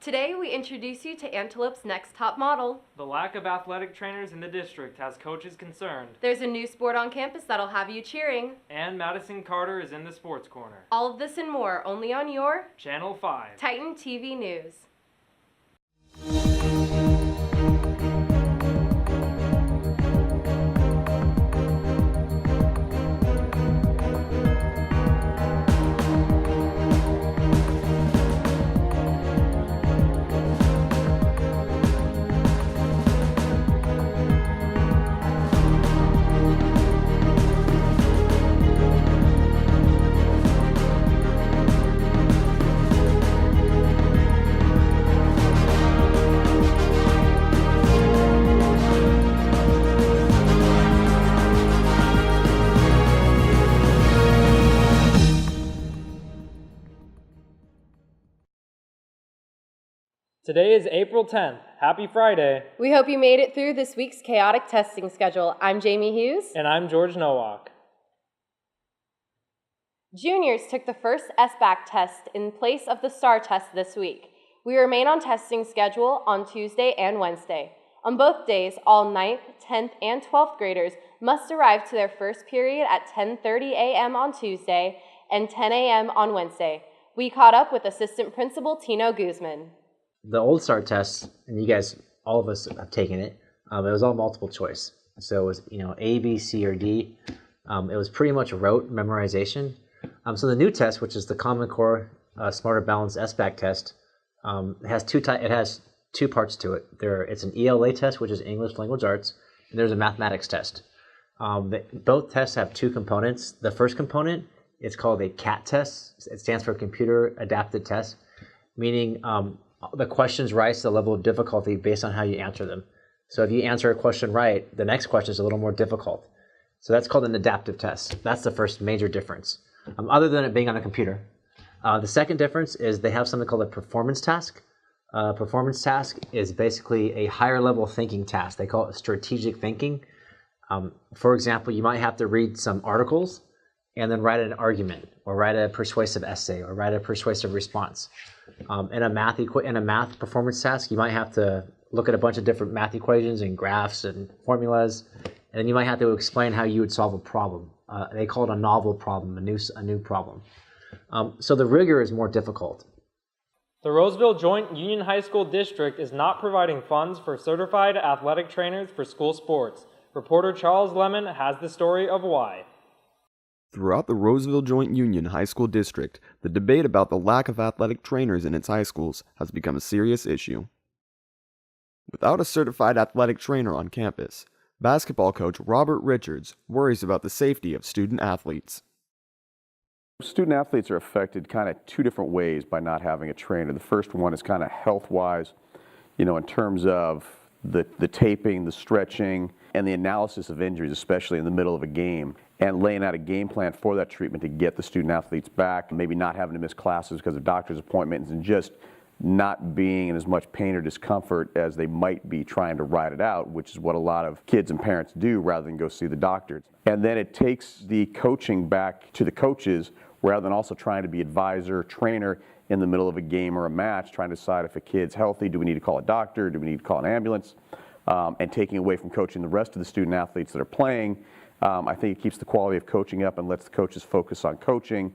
Today, we introduce you to Antelope's next top model. The lack of athletic trainers in the district has coaches concerned. There's a new sport on campus that'll have you cheering. And Madisen Carter is in the Sports Corner. All of this and more, only on your Channel 5. Titan TV News. Today is April 10th. Happy Friday. We hope you made it through this week's chaotic testing schedule. I'm Jamie Hughes. And I'm George Nowak. Juniors took the first SBAC test in place of the STAR test this week. We remain on testing schedule on Tuesday and Wednesday. On both days, all 9th, 10th, and 12th graders must arrive to their first period at 10:30 a.m. on Tuesday and 10 a.m. on Wednesday. We caught up with Assistant Principal Tino Guzman. The old STAR test, and you guys, all of us have taken it, it was all multiple choice. So it was, A, B, C, or D. It was pretty much rote memorization. So the new test, which is the Common Core Smarter Balanced SBAC test, has two parts to it. It's an ELA test, which is English Language Arts, and there's a mathematics test. Both tests have two components. The first component is called a CAT test. It stands for Computer Adapted Test, meaning the questions rise to the level of difficulty based on how you answer them. So if you answer a question right, the next question is a little more difficult. So that's called an adaptive test. That's the first major difference, other than it being on a computer. The second difference is they have something called a performance task. Performance task is basically a higher level thinking task. They call it strategic thinking. For example, you might have to read some articles and then write an argument, or write a persuasive essay, or write a persuasive response. In a math performance task, you might have to look at a bunch of different math equations and graphs and formulas, and then you might have to explain how you would solve a problem. They call it a novel problem, a new problem. So the rigor is more difficult. The Roseville Joint Union High School District is not providing funds for certified athletic trainers for school sports. Reporter Charles Lemon has the story of why. Throughout the Roseville Joint Union High School District, the debate about the lack of athletic trainers in its high schools has become a serious issue. Without a certified athletic trainer on campus, basketball coach Robert Richards worries about the safety of student athletes. Student athletes are affected kind of two different ways by not having a trainer. The first one is kind of health-wise, in terms of the taping, the stretching, and the analysis of injuries, especially in the middle of a game, and laying out a game plan for that treatment to get the student athletes back, maybe not having to miss classes because of doctor's appointments, and just not being in as much pain or discomfort as they might be trying to ride it out, which is what a lot of kids and parents do rather than go see the doctor. And then it takes the coaching back to the coaches rather than also trying to be advisor, trainer in the middle of a game or a match, trying to decide if a kid's healthy, do we need to call a doctor, do we need to call an ambulance, and taking away from coaching the rest of the student athletes that are playing. I think it keeps the quality of coaching up and lets the coaches focus on coaching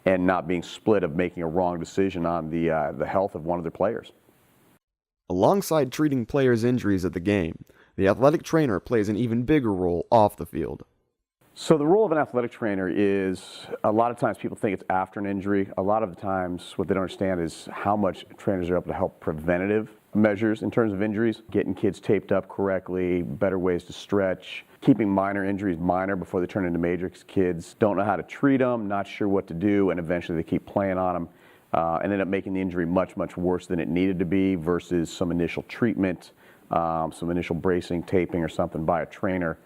and not being split of making a wrong decision on the health of one of their players. Alongside treating players' injuries at the game, the athletic trainer plays an even bigger role off the field. So the role of an athletic trainer is, a lot of times people think it's after an injury. A lot of the times what they don't understand is how much trainers are able to help preventative measures in terms of injuries, getting kids taped up correctly, better ways to stretch, keeping minor injuries minor before they turn into major, because kids don't know how to treat them, not sure what to do, and eventually they keep playing on them and end up making the injury much, much worse than it needed to be versus some initial treatment, some initial bracing, taping, or something by a trainer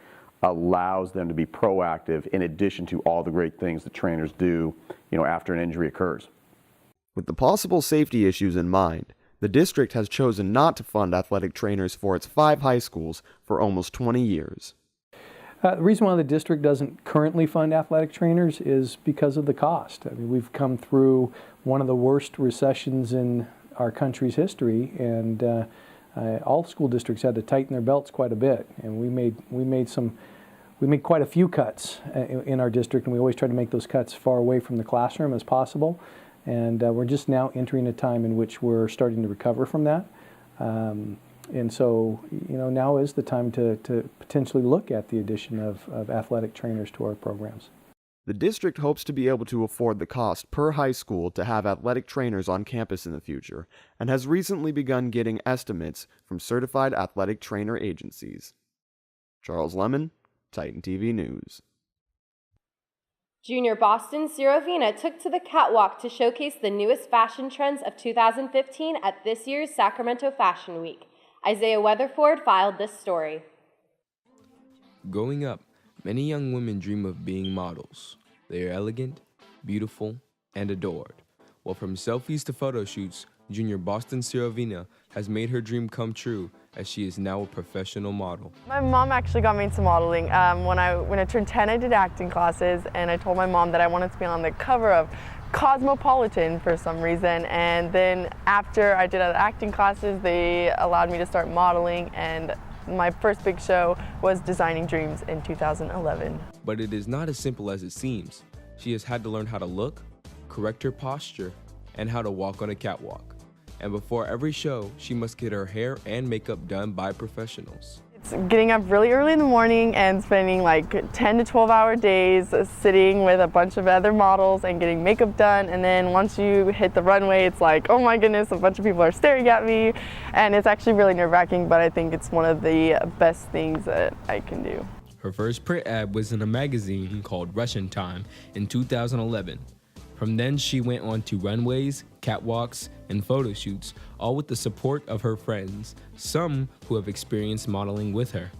allows them to be proactive in addition to all the great things that trainers do, after an injury occurs. With the possible safety issues in mind, the district has chosen not to fund athletic trainers for its 5 high schools for almost 20 years. The reason why the district doesn't currently fund athletic trainers is because of the cost. I mean, we've come through one of the worst recessions in our country's history, and all school districts had to tighten their belts quite a bit, and we made quite a few cuts in our district, and we always try to make those cuts far away from the classroom as possible. And we're just now entering a time in which we're starting to recover from that. And so, now is the time to potentially look at the addition of athletic trainers to our programs. The district hopes to be able to afford the cost per high school to have athletic trainers on campus in the future, and has recently begun getting estimates from certified athletic trainer agencies. Charles Lemon, Titan TV News. Junior Boston Sirovina took to the catwalk to showcase the newest fashion trends of 2015 at this year's Sacramento Fashion Week. Isaiah Weatherford filed this story. Growing up, many young women dream of being models. They are elegant, beautiful, and adored. Well, from selfies to photo shoots, Junior Boston Sirovina has made her dream come true as she is now a professional model. My mom actually got me into modeling. When I turned 10, I did acting classes, and I told my mom that I wanted to be on the cover of Cosmopolitan for some reason. And then after I did acting classes, they allowed me to start modeling, and my first big show was Designing Dreams in 2011. But it is not as simple as it seems. She has had to learn how to look, correct her posture, and how to walk on a catwalk. And before every show, she must get her hair and makeup done by professionals. It's getting up really early in the morning and spending like 10 to 12-hour days sitting with a bunch of other models and getting makeup done. And then once you hit the runway, it's like, oh my goodness, a bunch of people are staring at me. And it's actually really nerve-wracking, but I think it's one of the best things that I can do. Her first print ad was in a magazine called Russian Time in 2011. From then, she went on to runways, catwalks, and photo shoots, all with the support of her friends, some who have experienced modeling with her.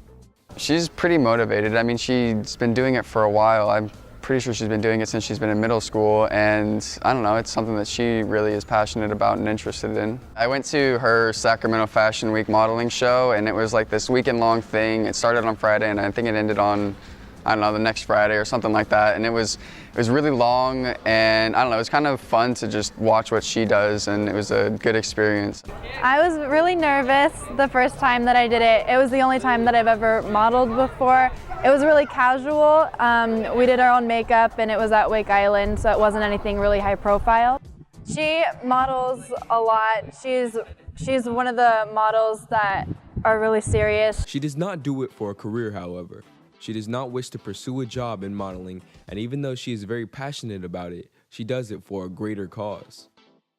She's pretty motivated. I mean, she's been doing it for a while. I'm pretty sure she's been doing it since she's been in middle school, and I don't know, it's something that she really is passionate about and interested in. I went to her Sacramento Fashion Week modeling show, and it was like this weekend-long thing. It started on Friday, and I think it ended on, I don't know, the next Friday or something like that. And it was really long, and I don't know, it was kind of fun to just watch what she does, and it was a good experience. I was really nervous the first time that I did it. It was the only time that I've ever modeled before. It was really casual. We did our own makeup, and it was at Wake Island, so it wasn't anything really high profile. She models a lot. She's one of the models that are really serious. She does not do it for a career, however. She does not wish to pursue a job in modeling, and even though she is very passionate about it, she does it for a greater cause.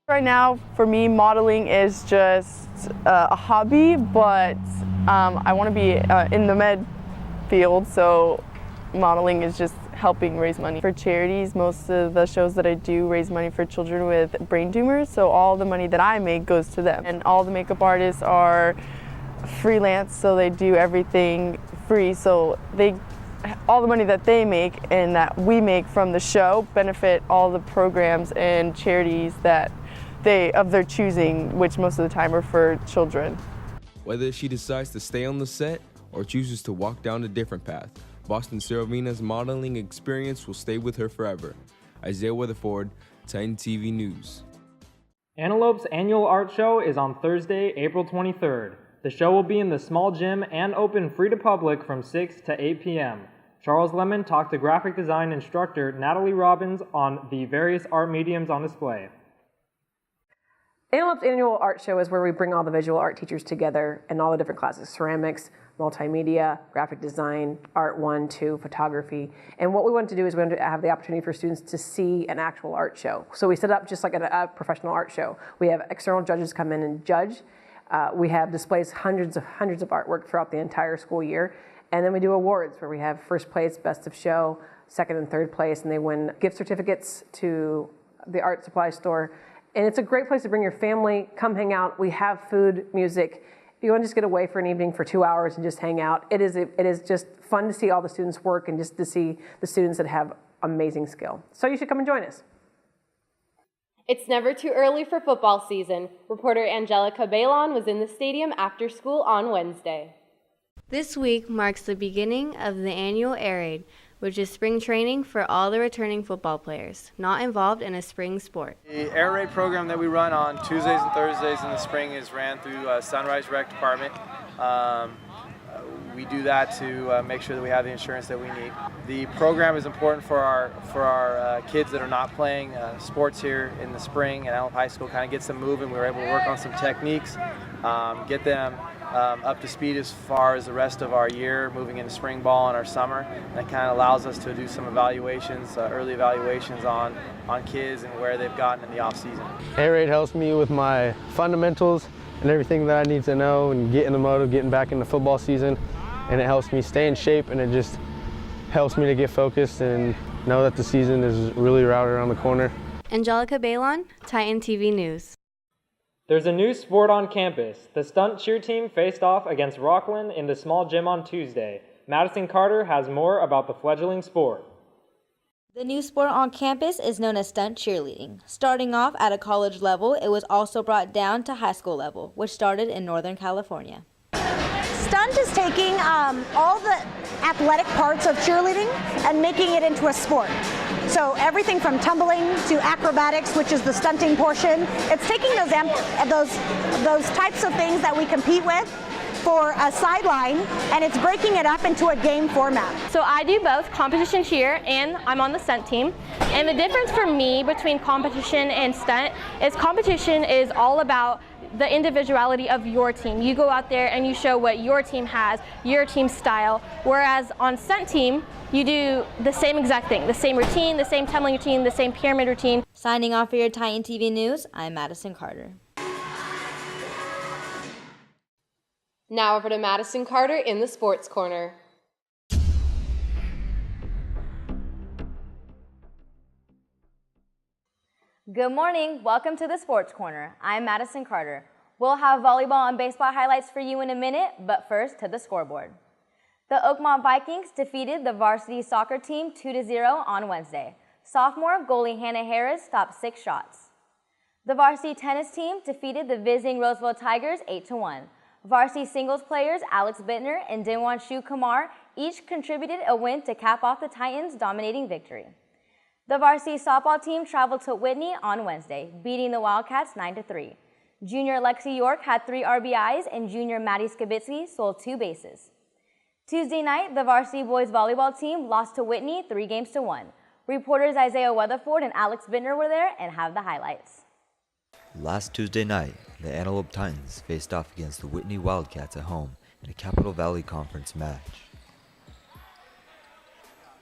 Right now, for me, modeling is just a hobby, but I want to be in the med field, so modeling is just helping raise money for charities. Most of the shows that I do raise money for children with brain tumors, so all the money that I make goes to them. And all the makeup artists are freelance, so they do everything free, so all the money that they make and that we make from the show benefit all the programs and charities that of their choosing, which most of the time are for children. Whether she decides to stay on the set or chooses to walk down a different path, Boston Sirovina's modeling experience will stay with her forever. Isaiah Weatherford, Titan TV News. Antelope's annual art show is on Thursday, April 23rd. The show will be in the small gym and open free to public from 6 to 8 p.m. Charles Lemon talked to graphic design instructor Natalie Robbins on the various art mediums on display. Antelope's annual art show is where we bring all the visual art teachers together in all the different classes: ceramics, multimedia, graphic design, art 1, 2, photography. And what we wanted to do is we wanted to have the opportunity for students to see an actual art show. So we set up just like a professional art show. We have external judges come in and judge. We have displays hundreds of artwork throughout the entire school year. And then we do awards where we have first place, best of show, second and third place, and they win gift certificates to the art supply store. And it's a great place to bring your family, come hang out. We have food, music. If you want to just get away for an evening for 2 hours and just hang out, it is just fun to see all the students work and just to see the students that have amazing skill. So you should come and join us. It's never too early for football season. Reporter Angelica Balon was in the stadium after school on Wednesday. This week marks the beginning of the annual air raid, which is spring training for all the returning football players not involved in a spring sport. The air raid program that we run on Tuesdays and Thursdays in the spring is ran through Sunrise Rec Department. We do that to make sure that we have the insurance that we need. The program is important for our kids that are not playing sports here in the spring, and Antelope High School kind of gets them moving. We were able to work on some techniques, get them up to speed as far as the rest of our year, moving into spring ball and our summer. And that kind of allows us to do some evaluations, early evaluations on kids and where they've gotten in the off season. Air raid helps me with my fundamentals and everything that I need to know and get in the mode of getting back in the football season. And it helps me stay in shape, and it just helps me to get focused and know that the season is really right around the corner. Angelica Balon, Titan TV News. There's a new sport on campus. The Stunt Cheer team faced off against Rockland in the small gym on Tuesday. Madisen Carter has more about the fledgling sport. The new sport on campus is known as stunt cheerleading. Starting off at a college level, it was also brought down to high school level, which started in Northern California. Stunt is taking all the athletic parts of cheerleading and making it into a sport. So everything from tumbling to acrobatics, which is the stunting portion, it's taking those types of things that we compete with for a sideline, and it's breaking it up into a game format. So I do both competition cheer and I'm on the stunt team. And the difference for me between competition and stunt is competition is all about the individuality of your team. You go out there and you show what your team has, your team style, whereas on stunt team, you do the same exact thing, the same routine, the same tumbling routine, the same pyramid routine. Signing off for your Titan TV News, I'm Madisen Carter. Now over to Madisen Carter in the Sports Corner. Good morning, welcome to the Sports Corner. I'm Madisen Carter. We'll have volleyball and baseball highlights for you in a minute, but first to the scoreboard. The Oakmont Vikings defeated the varsity soccer team 2-0 on Wednesday. Sophomore goalie Hannah Harris stopped 6 shots. The varsity tennis team defeated the visiting Roseville Tigers 8-1. Varsity singles players Alex Bittner and Dinwanshu Kumar each contributed a win to cap off the Titans' dominating victory. The varsity softball team traveled to Whitney on Wednesday, beating the Wildcats 9-3. Junior Lexi York had 3 RBIs and junior Maddie Skibitsky stole 2 bases. Tuesday night, the varsity boys volleyball team lost to Whitney 3-1. Reporters Isaiah Weatherford and Alex Bittner were there and have the highlights. Last Tuesday night, the Antelope Titans faced off against the Whitney Wildcats at home in a Capital Valley Conference match.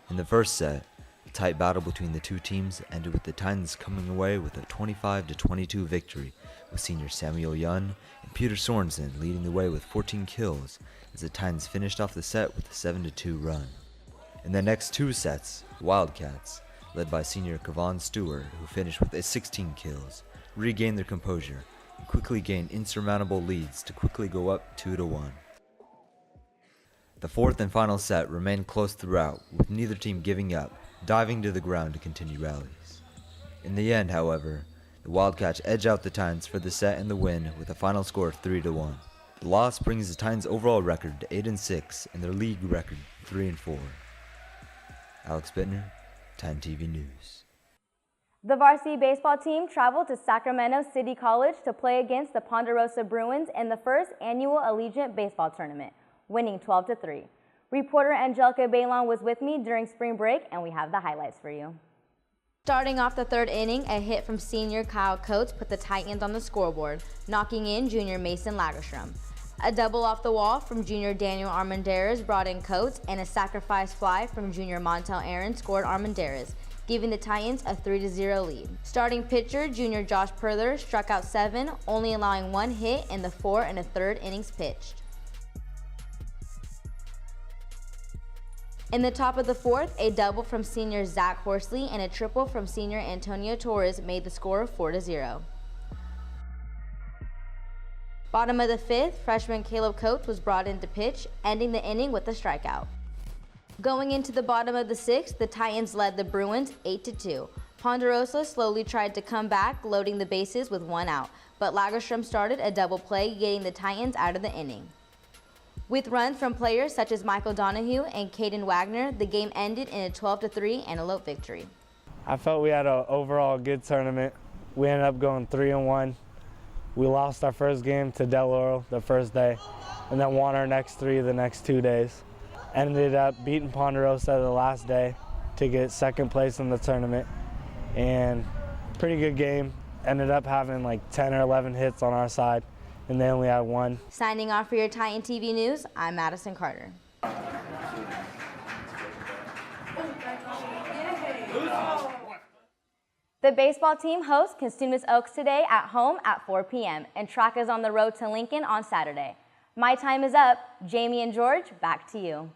In the first set, a tight battle between the two teams ended with the Titans coming away with a 25-22 victory, with senior Samuel Young and Peter Sorensen leading the way with 14 kills as the Titans finished off the set with a 7-2 run. In the next 2 sets, the Wildcats, led by senior Kevon Stewart, who finished with 16 kills, regained their composure and quickly gained insurmountable leads to quickly go up 2-1. The fourth and final set remained close throughout, with neither team giving up, diving to the ground to continue rallies. In the end, however, the Wildcats edge out the Titans for the set and the win with a final score of 3-1. The loss brings the Titans' overall record to 8-6 and their league record 3-4. Alex Bittner, Titan TV News. The varsity baseball team traveled to Sacramento City College to play against the Ponderosa Bruins in the first annual Allegiant Baseball Tournament, winning 12-3. Reporter Angelica Balon was with me during spring break, and we have the highlights for you. Starting off the third inning, a hit from senior Kyle Coates put the Titans on the scoreboard, knocking in junior Mason Lagerstrom. A double off the wall from junior Daniel Armendariz brought in Coates, and a sacrifice fly from junior Montel Aaron scored Armendariz, giving the Titans a 3-0 lead. Starting pitcher junior Josh Perler struck out 7, only allowing 1 hit in the 4 1/3 innings pitched. In the top of the fourth, a double from senior Zach Horsley and a triple from senior Antonio Torres made the score 4-0. Bottom of the fifth, freshman Caleb Coates was brought in to pitch, ending the inning with a strikeout. Going into the bottom of the sixth, the Titans led the Bruins 8-2. Ponderosa slowly tried to come back, loading the bases with 1 out, but Lagerstrom started a double play, getting the Titans out of the inning. With runs from players such as Michael Donahue and Caden Wagner, the game ended in a 12-3 Antelope victory. I felt we had an overall good tournament. We ended up going 3-1. We lost our first game to Del Oro the first day, and then won our next 3 the next 2 days. Ended up beating Ponderosa the last day to get second place in the tournament, and pretty good game. Ended up having like 10 or 11 hits on our side, and they only had 1. Signing off for your Titan TV News, I'm Madisen Carter. The baseball team hosts Cosumnes Oaks today at home at 4 p.m. and track is on the road to Lincoln on Saturday. My time is up. Jamie and George, back to you.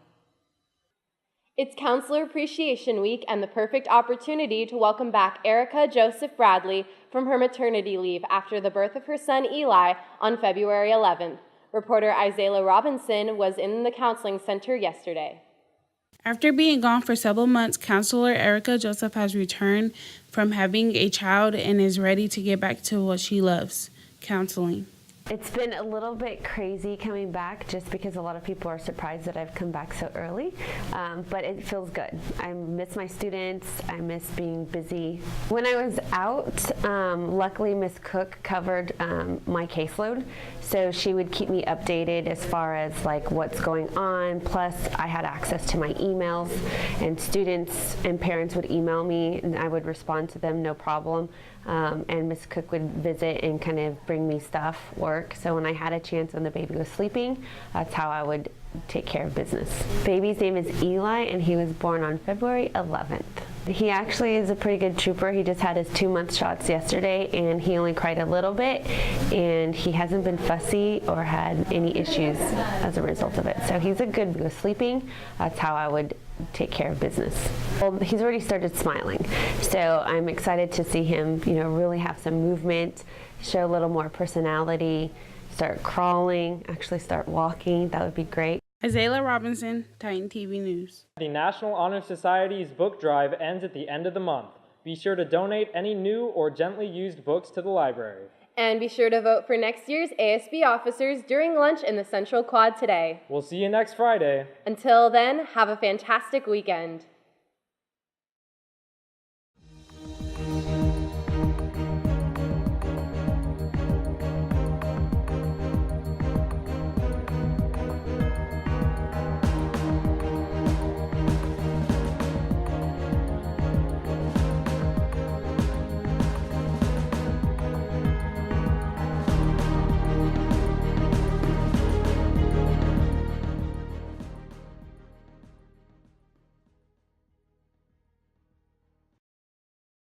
It's Counselor Appreciation Week and the perfect opportunity to welcome back Erica Joseph Bradley from her maternity leave after the birth of her son Eli on February 11th. Reporter Isaiah Robinson was in the counseling center yesterday. After being gone for several months, Counselor Erica Joseph has returned from having a child and is ready to get back to what she loves, counseling. It's been a little bit crazy coming back just because a lot of people are surprised that I've come back so early, but it feels good. I miss my students. I miss being busy. When I was out, luckily Miss Cook covered my caseload, so she would keep me updated as far as like what's going on. Plus I had access to my emails, and students and parents would email me and I would respond to them no problem. And Miss Cook would visit and kind of bring me stuff, work. So when I had a chance when the baby was sleeping, that's how I would take care of business. Baby's name is Eli, and he was born on February 11th. He actually is a pretty good trooper. He just had his 2-month shots yesterday, and he only cried a little bit, and he hasn't been fussy or had any issues as a result of it. So he's a good with sleeping. That's how I would take care of business. Well, he's already started smiling, so I'm excited to see him, really have some movement, show a little more personality, start crawling, actually start walking. That would be great. Isaiah Robinson, Titan TV News. The National Honor Society's book drive ends at the end of the month. Be sure to donate any new or gently used books to the library. And be sure to vote for next year's ASB officers during lunch in the Central Quad today. We'll see you next Friday. Until then, have a fantastic weekend.